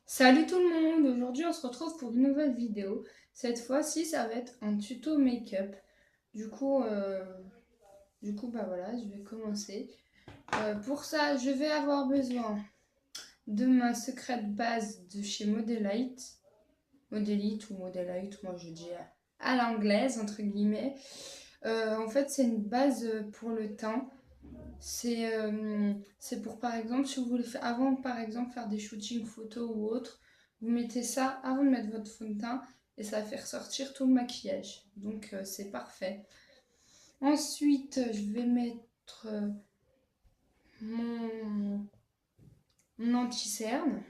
Salut tout le monde, aujourd'hui on se retrouve pour une nouvelle vidéo. Cette fois-ci ça va être un tuto make-up. Du coup, euh, bah voilà, je vais commencer. Pour ça, je vais avoir besoin de ma secrète base de chez Modelite. Modelite ou Modelite, moi je dis à l'anglaise entre guillemets. En fait c'est une base pour le teint. C'est pour par exemple, si vous voulez faire, avant par exemple faire des shootings photos ou autre, vous mettez ça avant de mettre votre fond de teint et ça va faire sortir tout le maquillage. Donc c'est parfait. Ensuite, je vais mettre mon, mon anti-cerne.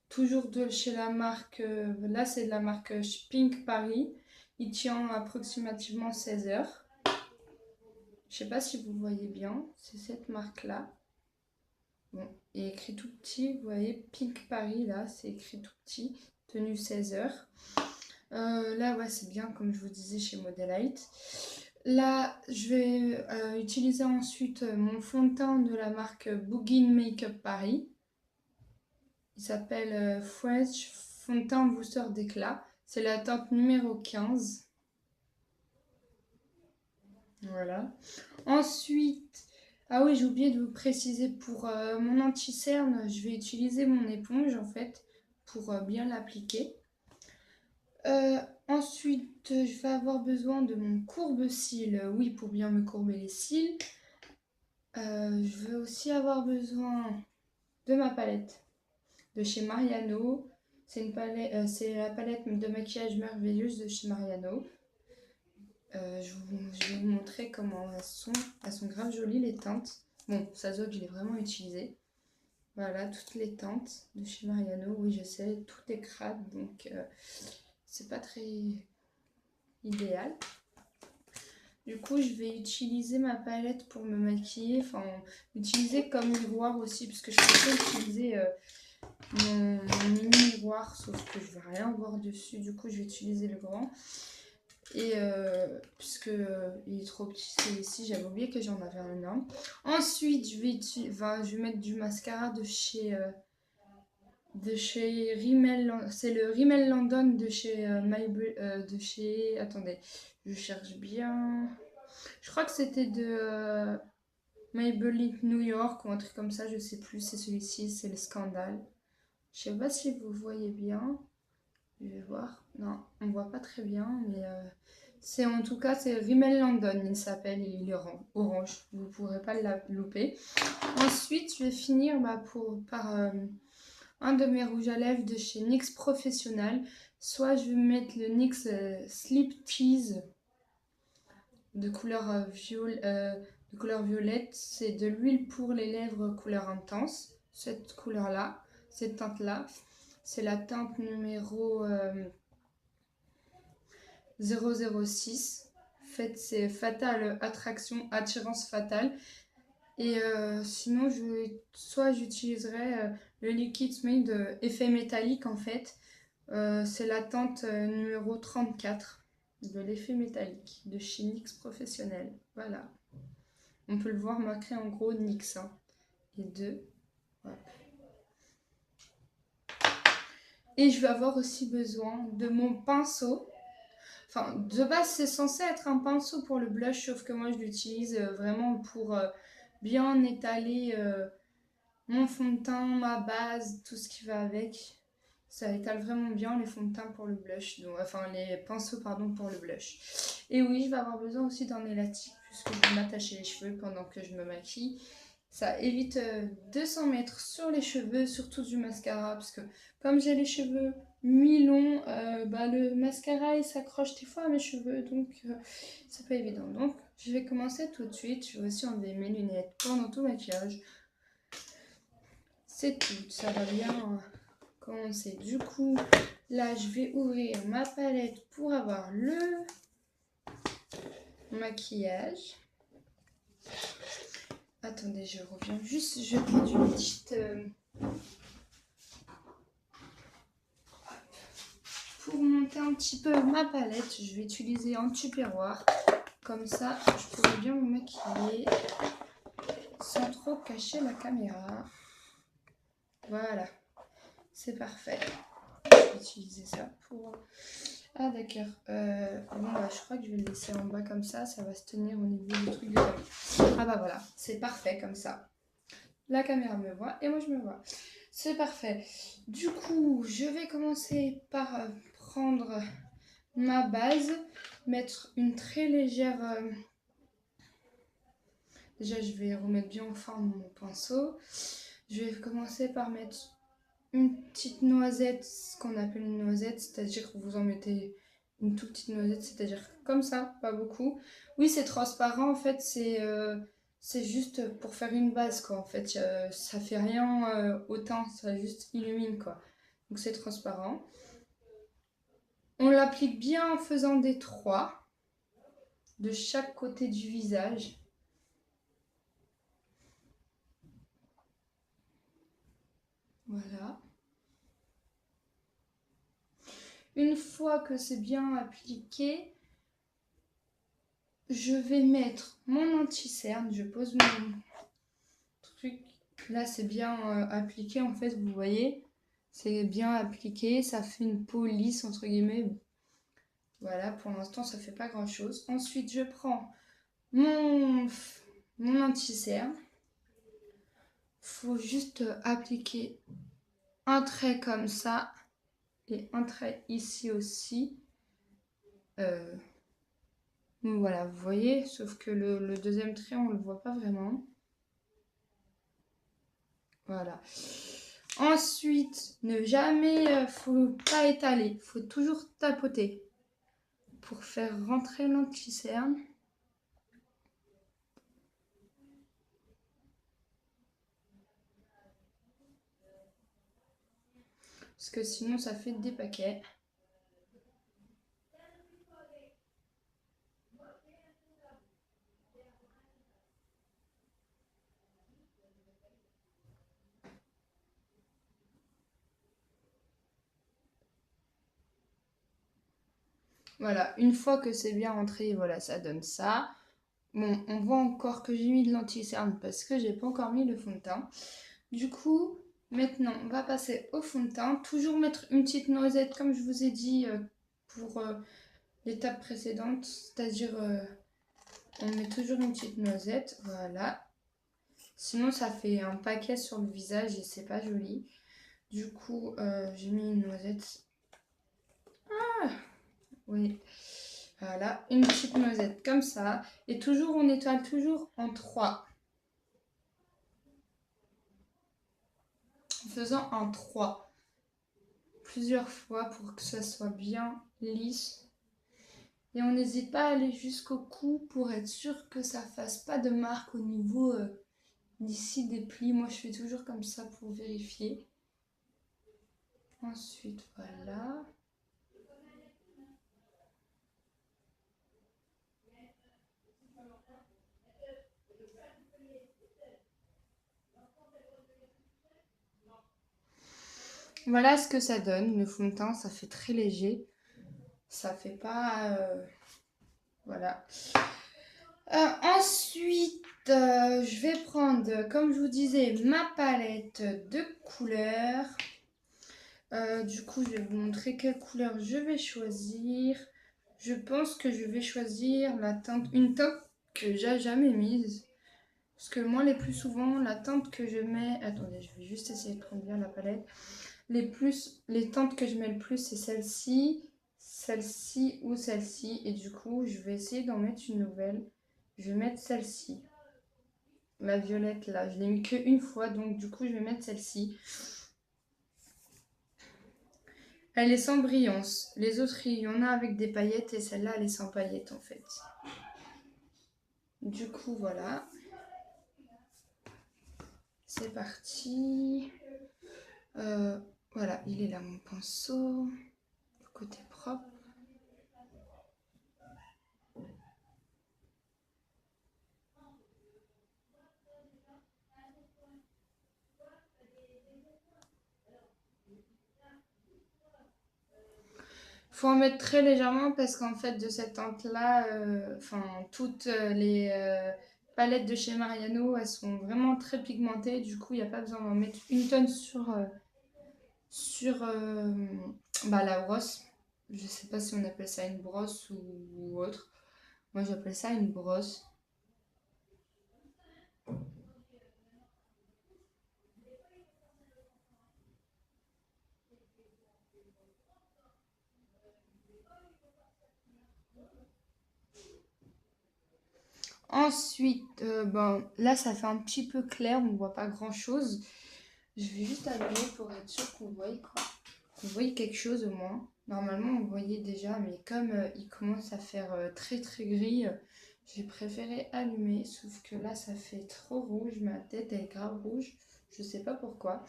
Toujours de chez la marque, là c'est de la marque Pink Paris. Il tient approximativement 16 heures. Je sais pas si vous voyez bien, c'est cette marque-là. Bon, il est écrit tout petit, vous voyez, Pink Paris, là, c'est écrit tout petit, tenue 16 heures. Là, ouais, c'est bien, comme je vous disais, chez Modelite. Là, je vais utiliser ensuite mon fond de teint de la marque Boogie Makeup Paris. Il s'appelle Fresh Fond de teint Booster d'éclat. C'est la teinte numéro 15. Voilà. Ensuite, ah oui, j'ai oublié de vous préciser pour mon anti-cerne, je vais utiliser mon éponge en fait pour bien l'appliquer. Ensuite, je vais avoir besoin de mon courbe-cils, oui, pour bien me courber les cils. Je vais aussi avoir besoin de ma palette de chez Mariano. C'est la palette de maquillage merveilleuse de chez Mariano. Je vais vous montrer comment elles sont. Elles sont grave jolies les teintes. Bon, ça se voit que je l'ai vraiment utilisé. Voilà, toutes les teintes de chez Mariano. Oui, je sais, tout est crade, donc c'est pas très idéal. Du coup, je vais utiliser ma palette pour me maquiller. Enfin, utiliser comme miroir aussi, parce que je peux utiliser mon mini miroir, sauf que je vais rien voir dessus. Du coup, je vais utiliser le grand. Et puisque il est trop petit celui-ci, j'avais oublié que j'en avais un énorme. Ensuite, je vais mettre du mascara de chez Rimmel. C'est le Rimmel London de chez attendez, je cherche bien. Je crois que c'était de Maybelline New York ou un truc comme ça, je sais plus. C'est celui-ci, c'est le Scandale. Je sais pas si vous voyez bien. Je vais voir. Non, on voit pas très bien, mais c'est en tout cas c'est Rimmel London, il s'appelle, et il est orange. Vous pourrez pas la louper. Ensuite, je vais finir par un de mes rouges à lèvres de chez NYX Professionnel. Soit je vais mettre le NYX Sleep Cheese de couleur, de couleur violette. C'est de l'huile pour les lèvres couleur intense. Cette couleur-là, cette teinte-là. C'est la teinte numéro 006. C'est Fatale Attraction, Attirance Fatale. Et sinon, soit j'utiliserai le Liquid Made effet métallique en fait. C'est la teinte numéro 34 de l'effet métallique de chez NYX Professionnel. Voilà. On peut le voir marqué en gros NYX. Hein. Et deux. Voilà. Et je vais avoir aussi besoin de mon pinceau. Enfin, de base, c'est censé être un pinceau pour le blush, sauf que moi, je l'utilise vraiment pour bien étaler mon fond de teint, ma base, tout ce qui va avec. Ça étale vraiment bien les fonds de teint pour le blush, donc, enfin les pinceaux pardon pour le blush. Et oui, je vais avoir besoin aussi d'un élastique puisque je vais m'attacher les cheveux pendant que je me maquille. Ça évite de s'en mettre sur les cheveux, surtout du mascara, parce que comme j'ai les cheveux mi-longs, le mascara il s'accroche des fois à mes cheveux, donc c'est pas évident. Donc je vais commencer tout de suite. Je vais aussi enlever mes lunettes pendant tout le maquillage. C'est tout, ça va bien commencer. Du coup, là, je vais ouvrir ma palette pour avoir le maquillage. Attendez, je reviens juste jeter d'une petite... Pour monter un petit peu ma palette, je vais utiliser un tupperware. Comme ça, je pourrai bien me maquiller sans trop cacher la caméra. Voilà. C'est parfait. Je vais utiliser ça pour... Ah d'accord. Bon, bah, je crois que je vais le laisser en bas comme ça. Ça va se tenir au niveau du truc de tapis. Ah bah voilà, c'est parfait comme ça. La caméra me voit et moi je me vois. C'est parfait. Du coup, je vais commencer par prendre ma base, mettre une très légère... Déjà, je vais remettre bien en forme mon pinceau. Je vais commencer par mettre une petite noisette, ce qu'on appelle une noisette, c'est-à-dire que vous en mettez une toute petite noisette, c'est-à-dire comme ça, pas beaucoup. Oui, c'est transparent, en fait, c'est juste pour faire une base, quoi. En fait, ça fait rien autant, ça juste illumine, quoi. Donc c'est transparent. On l'applique bien en faisant des trois de chaque côté du visage. Voilà. Une fois que c'est bien appliqué, je vais mettre mon anti-cerne. Je pose mon truc. Là, c'est bien appliqué, en fait, vous voyez. C'est bien appliqué. Ça fait une peau lisse, entre guillemets. Voilà, pour l'instant, ça fait pas grand-chose. Ensuite, je prends mon anti-cerne. Faut juste appliquer un trait comme ça. Et un trait ici aussi. Donc voilà, vous voyez, sauf que le deuxième trait, on ne le voit pas vraiment. Voilà. Ensuite, ne jamais, faut pas étaler, faut toujours tapoter pour faire rentrer l'anti-cerne. Parce que sinon, ça fait des paquets. Voilà, une fois que c'est bien rentré, voilà, ça donne ça. Bon, on voit encore que j'ai mis de l'anti-cerne parce que j'ai pas encore mis le fond de teint. Du coup, maintenant, on va passer au fond de teint. Toujours mettre une petite noisette, comme je vous ai dit pour l'étape précédente. C'est-à-dire, on met toujours une petite noisette. Voilà. Sinon, ça fait un paquet sur le visage et c'est pas joli. Du coup, j'ai mis une noisette. Ah, oui. Voilà, une petite noisette comme ça. Et toujours, on étale toujours en 3. En faisant en 3. Plusieurs fois pour que ça soit bien lisse. Et on n'hésite pas à aller jusqu'au cou pour être sûr que ça fasse pas de marque au niveau d'ici des plis. Moi, je fais toujours comme ça pour vérifier. Ensuite, voilà. Voilà ce que ça donne, le fond de teint, ça fait très léger. Ça fait pas... voilà. Ensuite, je vais prendre, comme je vous disais, ma palette de couleurs. Du coup, je vais vous montrer quelle couleur je vais choisir. Je pense que je vais choisir une teinte que j'ai jamais mise. Parce que moi, les plus souvent, la teinte que je mets... Attendez, je vais juste essayer de prendre bien la palette. Les teintes que je mets le plus, c'est celle-ci, celle-ci ou celle-ci. Et du coup, je vais essayer d'en mettre une nouvelle. Je vais mettre celle-ci. La violette, là. Je l'ai mis qu'une fois, donc du coup, je vais mettre celle-ci. Elle est sans brillance. Les autres, il y en a avec des paillettes et celle-là, elle est sans paillettes, en fait. Du coup, voilà. C'est parti. Voilà, il est là, mon pinceau. Côté propre. Faut en mettre très légèrement parce qu'en fait de cette teinte-là, toutes les palettes de chez Mariano, elles sont vraiment très pigmentées. Du coup, il n'y a pas besoin d'en mettre une tonne sur la brosse. Je sais pas si on appelle ça une brosse ou autre. Moi j'appelle ça une brosse. Ensuite, là ça fait un petit peu clair, on voit pas grand chose. Je vais juste allumer pour être sûr qu'on voit quoi. Qu'on voit quelque chose au moins. Normalement on voyait déjà, mais comme il commence à faire très très gris, j'ai préféré allumer. Sauf que là ça fait trop rouge, ma tête est grave rouge. Je sais pas pourquoi.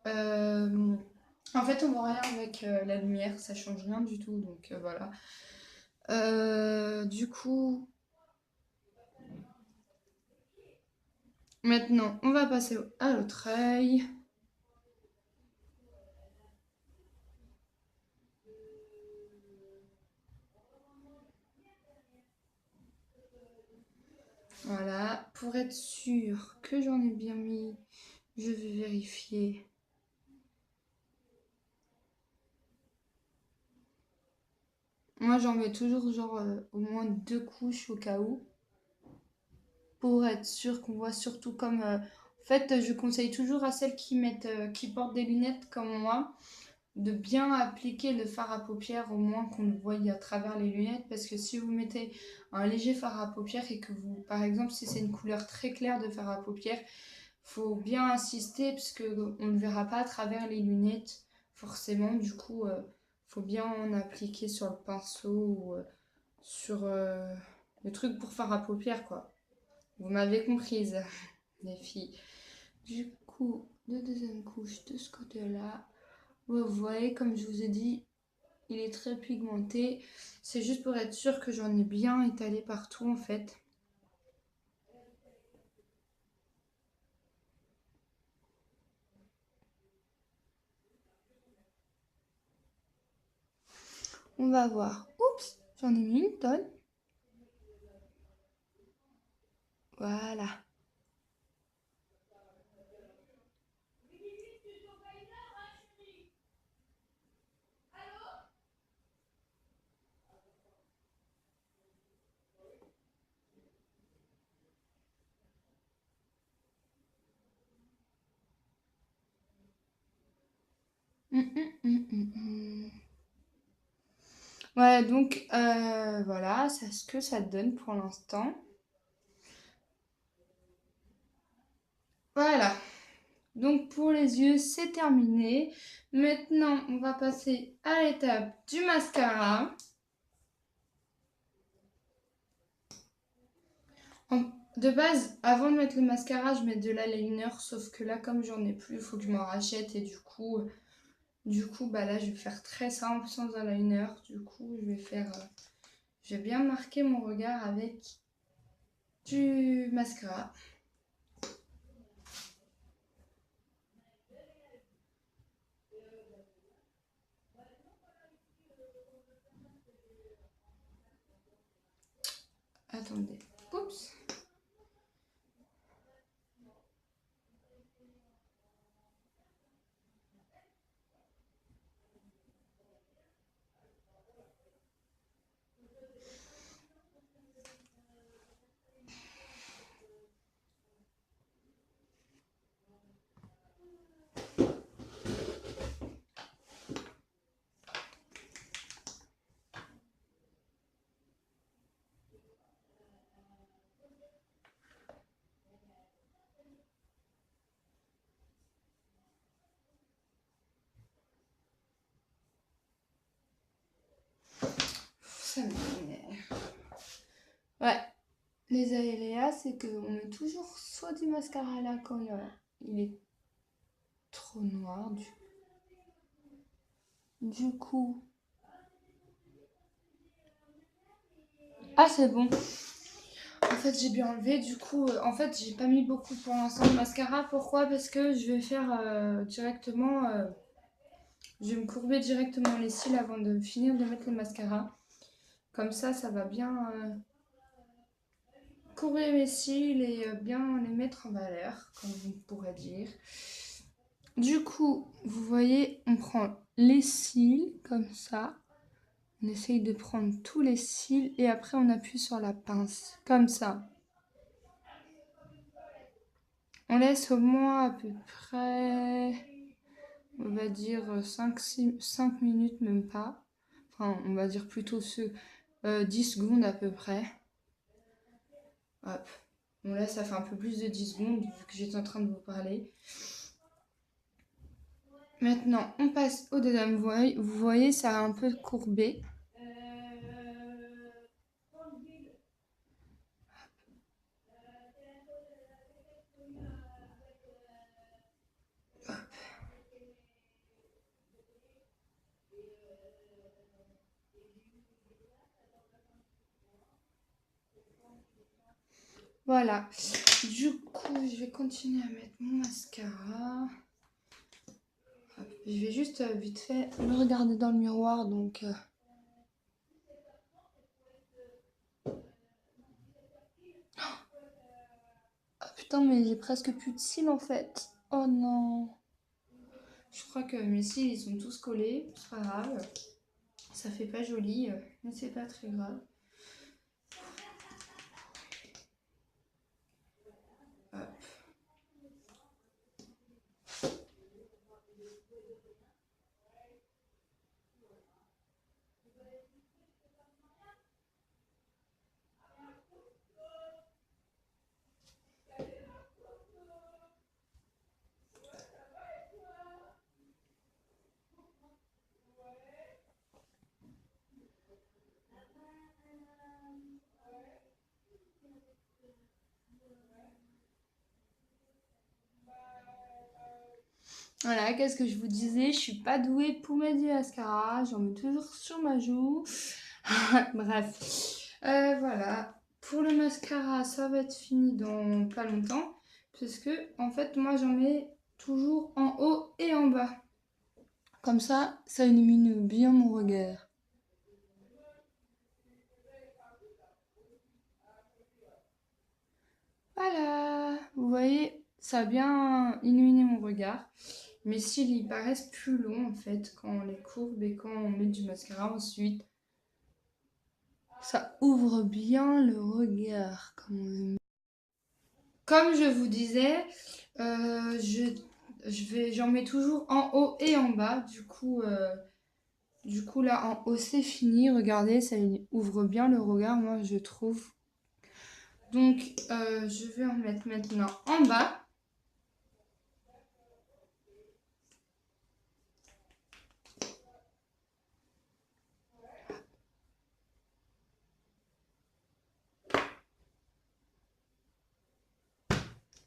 En fait on voit rien avec la lumière, ça change rien du tout, donc voilà. Du coup, maintenant on va passer à l'autre œil. Voilà, pour être sûr que j'en ai bien mis, je vais vérifier. Moi, j'en mets toujours genre au moins 2 couches au cas où, pour être sûr qu'on voit surtout comme. En fait, je conseille toujours à celles qui portent des lunettes comme moi, de bien appliquer le fard à paupières au moins qu'on le voie à travers les lunettes, parce que si vous mettez un léger fard à paupières et que vous, par exemple, si c'est une couleur très claire de fard à paupières, faut bien insister parce que on ne verra pas à travers les lunettes forcément. Du coup, faut bien en appliquer sur le pinceau ou sur le truc pour faire à paupières quoi. Vous m'avez comprise, les filles. Du coup, la deuxième couche de ce côté-là. Vous voyez, comme je vous ai dit, il est très pigmenté. C'est juste pour être sûr que j'en ai bien étalé partout en fait. On va voir. Oups, j'en ai mis une tonne. Voilà. Ouais, donc voilà, c'est ce que ça donne pour l'instant. Voilà, donc pour les yeux, c'est terminé. Maintenant, on va passer à l'étape du mascara. De base, avant de mettre le mascara, je mets de l'eyeliner, sauf que là, comme j'en ai plus, il faut que je m'en rachète et du coup, là, je vais faire très simple sans eyeliner. Du coup, je vais bien marquer mon regard avec du mascara. Attendez. Oups. Ça m'énerve. Ouais, les aléas, c'est qu'on met toujours soit du mascara là quand il est trop noir. Du coup. Ah, c'est bon. En fait, j'ai bien enlevé. Du coup, en fait, j'ai pas mis beaucoup pour l'instant de mascara. Pourquoi? Parce que je vais faire directement. Je vais me courber directement les cils avant de finir de mettre le mascara. Comme ça va bien courber mes cils et bien les mettre en valeur, comme on pourrait dire. Du coup, vous voyez, on prend les cils comme ça. On essaye de prendre tous les cils et après on appuie sur la pince, comme ça. On laisse au moins à peu près, on va dire 5 minutes, même pas. Enfin, on va dire plutôt 10 secondes à peu près. Hop. Bon là, ça fait un peu plus de 10 secondes vu que j'étais en train de vous parler. Maintenant, on passe au deuxième. Vous voyez, ça a un peu courbé. Voilà. Du coup, je vais continuer à mettre mon mascara. Hop. Je vais juste vite fait me regarder dans le miroir. Donc, ah, putain, mais j'ai presque plus de cils en fait. Oh non. Je crois que mes cils, ils sont tous collés. C'est pas grave. Ça fait pas joli, mais c'est pas très grave. Hop. Voilà, qu'est-ce que je vous disais? Je suis pas douée pour mettre du mascara. J'en mets toujours sur ma joue. Bref. Voilà. Pour le mascara, ça va être fini dans pas longtemps. Parce que, en fait, moi, j'en mets toujours en haut et en bas. Comme ça illumine bien mon regard. Voilà. Vous voyez, ça a bien illuminé mon regard. Mes cils, ils paraissent plus longs, en fait, quand on les courbe et quand on met du mascara ensuite. Ça ouvre bien le regard, comme je vous disais, j'en mets toujours en haut et en bas. Du coup là, en haut, c'est fini. Regardez, ça ouvre bien le regard, moi, je trouve. Donc, je vais en mettre maintenant en bas.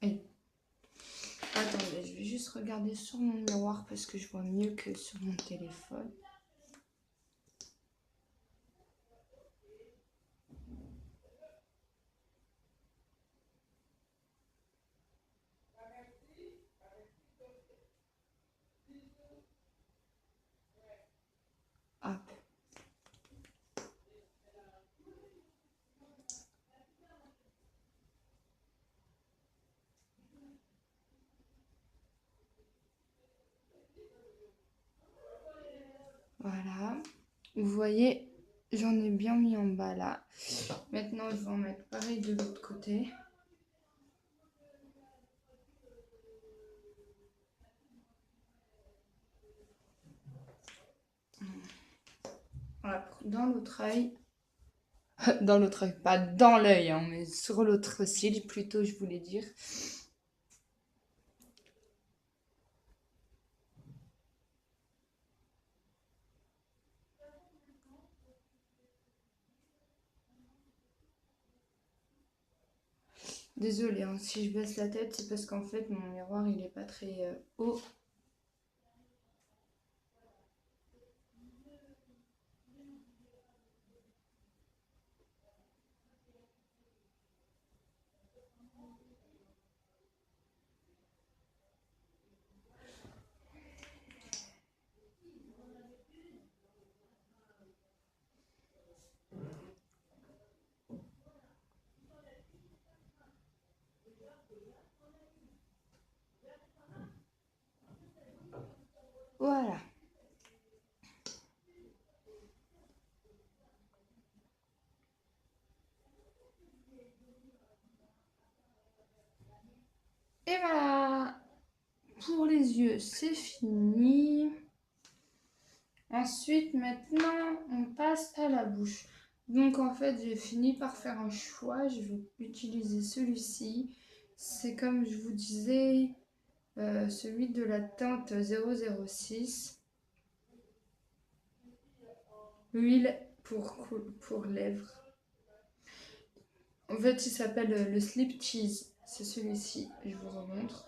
Et... Attendez, je vais juste regarder sur mon miroir parce que je vois mieux que sur mon téléphone. Hop. Voilà. Vous voyez, j'en ai bien mis en bas là. Maintenant, je vais en mettre pareil de l'autre côté. Voilà, dans l'autre œil. Dans l'autre œil, pas dans l'œil, hein, mais sur l'autre cil, plutôt, je voulais dire. Désolée, hein, si je baisse la tête, c'est parce qu'en fait, mon miroir, il est pas très haut. Voilà. Et voilà. Pour les yeux, c'est fini. Ensuite, maintenant, on passe à la bouche. Donc, en fait, j'ai fini par faire un choix. Je vais utiliser celui-ci. C'est comme je vous disais, celui de la teinte 006. L'huile pour lèvres. En fait, il s'appelle le Slip Cheese. C'est celui-ci. Je vous remontre.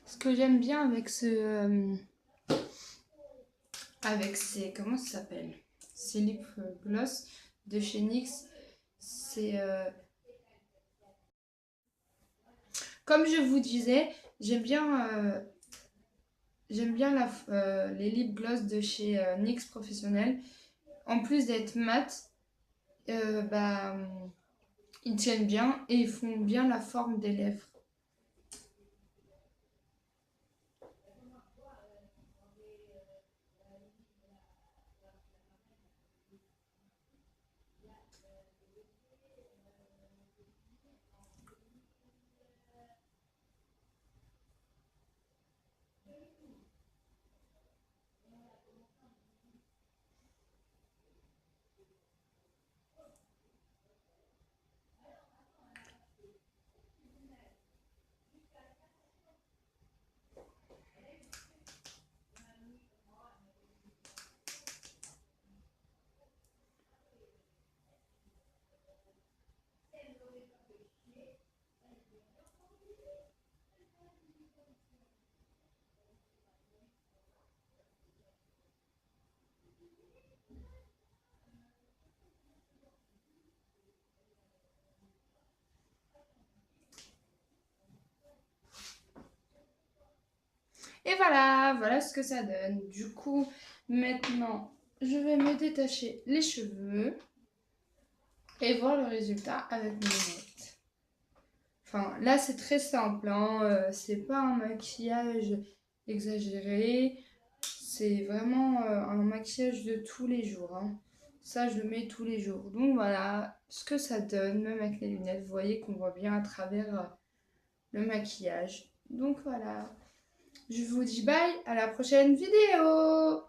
Ce que j'aime bien avec ces, comment ça s'appelle? Ces lip gloss de chez NYX, c'est, comme je vous disais, j'aime bien les lip gloss de chez NYX Professionnel. En plus d'être mat, bah, ils tiennent bien et ils font bien la forme des lèvres. Et voilà ce que ça donne. Du coup, maintenant, je vais me détacher les cheveux et voir le résultat avec mes lunettes. Enfin, là, c'est très simple, hein. C'est pas un maquillage exagéré. C'est vraiment un maquillage de tous les jours, hein. Ça, je le mets tous les jours. Donc voilà ce que ça donne, même avec les lunettes. Vous voyez qu'on voit bien à travers le maquillage. Donc voilà. Je vous dis bye, à la prochaine vidéo!